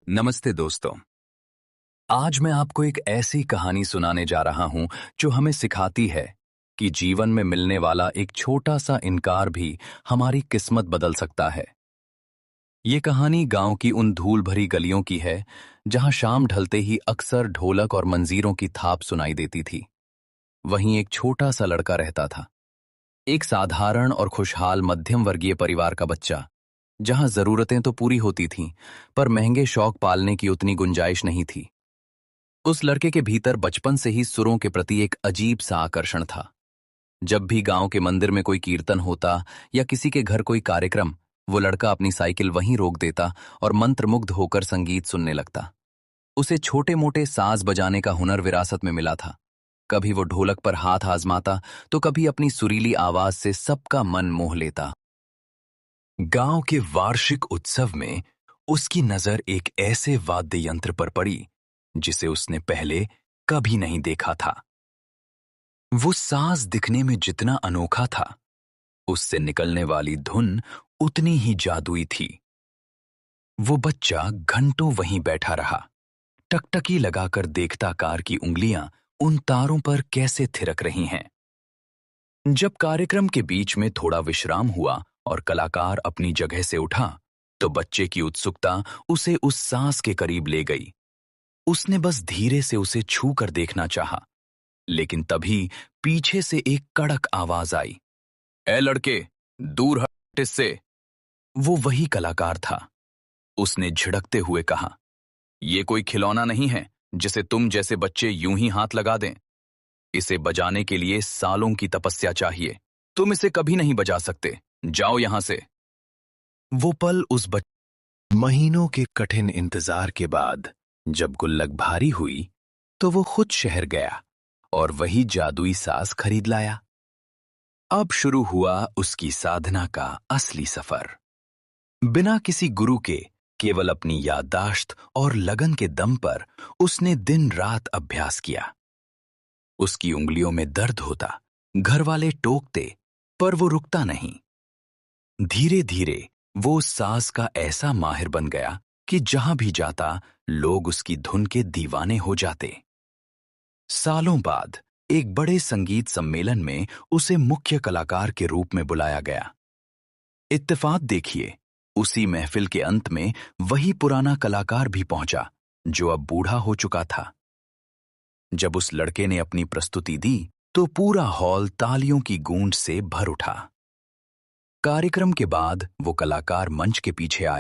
नमस्ते दोस्तों। आज मैं आपको एक ऐसी कहानी सुनाने जा रहा हूं जो हमें सिखाती है कि जीवन में मिलने वाला एक छोटा सा इनकार भी हमारी किस्मत बदल सकता है। ये कहानी गांव की उन धूल भरी गलियों की है जहां शाम ढलते ही अक्सर ढोलक और मंजीरों की थाप सुनाई देती थी। वहीं एक छोटा सा लड़का रहता था, एक साधारण और खुशहाल मध्यम वर्गीय परिवार का बच्चा, जहां जरूरतें तो पूरी होती थीं, पर महंगे शौक पालने की उतनी गुंजाइश नहीं थी। उस लड़के के भीतर बचपन से ही सुरों के प्रति एक अजीब सा आकर्षण था। जब भी गांव के मंदिर में कोई कीर्तन होता या किसी के घर कोई कार्यक्रम, वो लड़का अपनी साइकिल वहीं रोक देता और मंत्रमुग्ध होकर संगीत सुनने लगता। उसे छोटे मोटे साज बजाने का हुनर विरासत में मिला था। कभी वो ढोलक पर हाथ आजमाता तो कभी अपनी सुरीली आवाज से सबका मन मोह लेता। गांव के वार्षिक उत्सव में उसकी नजर एक ऐसे वाद्य यंत्र पर पड़ी जिसे उसने पहले कभी नहीं देखा था। वो साज दिखने में जितना अनोखा था, उससे निकलने वाली धुन उतनी ही जादुई थी। वो बच्चा घंटों वहीं बैठा रहा, टकटकी लगाकर देखता कार की उंगलियां उन तारों पर कैसे थिरक रही हैं। जब कार्यक्रम के बीच में थोड़ा विश्राम हुआ और कलाकार अपनी जगह से उठा, तो बच्चे की उत्सुकता उसे उस सांस के करीब ले गई। उसने बस धीरे से उसे छू कर देखना चाहा, लेकिन तभी पीछे से एक कड़क आवाज आई, ए लड़के, दूर हट इससे। वो वही कलाकार था। उसने झिड़कते हुए कहा, ये कोई खिलौना नहीं है जिसे तुम जैसे बच्चे यूं ही हाथ लगा दें। इसे बजाने के लिए सालों की तपस्या चाहिए। तुम इसे कभी नहीं बजा सकते। जाओ यहां से। वो पल उस महीनों के कठिन इंतजार के बाद जब गुल्लक भारी हुई, तो वो खुद शहर गया और वही जादुई साज खरीद लाया। अब शुरू हुआ उसकी साधना का असली सफर। बिना किसी गुरु के, केवल अपनी याददाश्त और लगन के दम पर उसने दिन रात अभ्यास किया। उसकी उंगलियों में दर्द होता, घर वाले टोकते, पर वो रुकता नहीं। धीरे धीरे वो उस साज का ऐसा माहिर बन गया कि जहां भी जाता, लोग उसकी धुन के दीवाने हो जाते। सालों बाद एक बड़े संगीत सम्मेलन में उसे मुख्य कलाकार के रूप में बुलाया गया। इत्तेफाक देखिए, उसी महफिल के अंत में वही पुराना कलाकार भी पहुंचा जो अब बूढ़ा हो चुका था। जब उस लड़के ने अपनी प्रस्तुति दी, तो पूरा हॉल तालियों की गूंज से भर उठा। कार्यक्रम के बाद वो कलाकार मंच के पीछे आया